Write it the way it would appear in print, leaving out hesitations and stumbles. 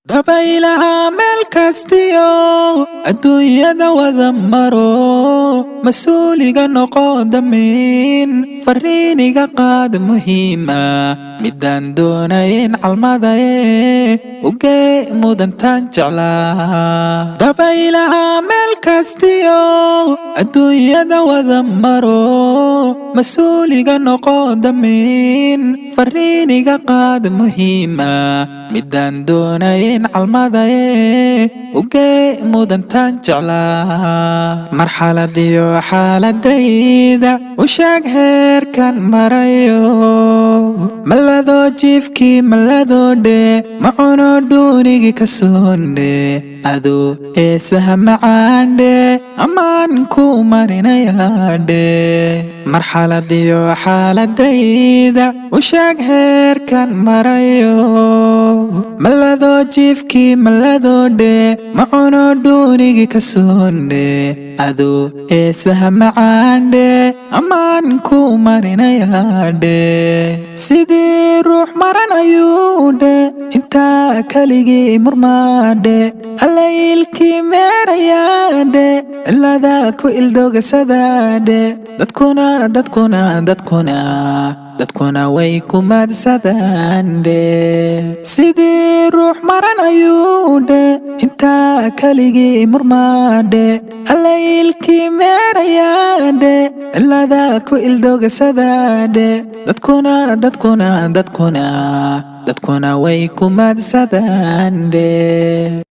dabaylaha meel kastiyo adduunyada wada maro masuuliga noqo damiin fariiniga qaad muhiima midaan doonayn calmadaye ugee mudantaan jeclaa dabaylaha meel kastiyo adduunyada wada maro masuuliga noqo damiin fariiniga qaad muhiima midaan doonayn calmadaye ugee mudantaan jeclaa marxaladiyo xaaladayda u sheeg heerkan marayo malado jiifkii maladoodhe macuno dhuunigi ka soondhe aduu heesaha macaandhe ammaan ku marinayaadhe marxaladiyo xaaladayda u sheeg heerkan marayo malado jiifkii maladoodhe macuno dhuunigi ka soondhe aduu heesaha macaandhe ammaan ku marinayaadhe sidii ruux maranayuudhe intaa kaligii murmaadhe allaylkii meerayaadhe cilada ku ildogasadaadhe dadkuna way ku maadsadaandhe sidii ruux maranayuudhe intaa kaligii murmaadhe allaylkii meerayaadhe cilada ku ildogasadaadhe dadkuna way ku maadsadaandhe.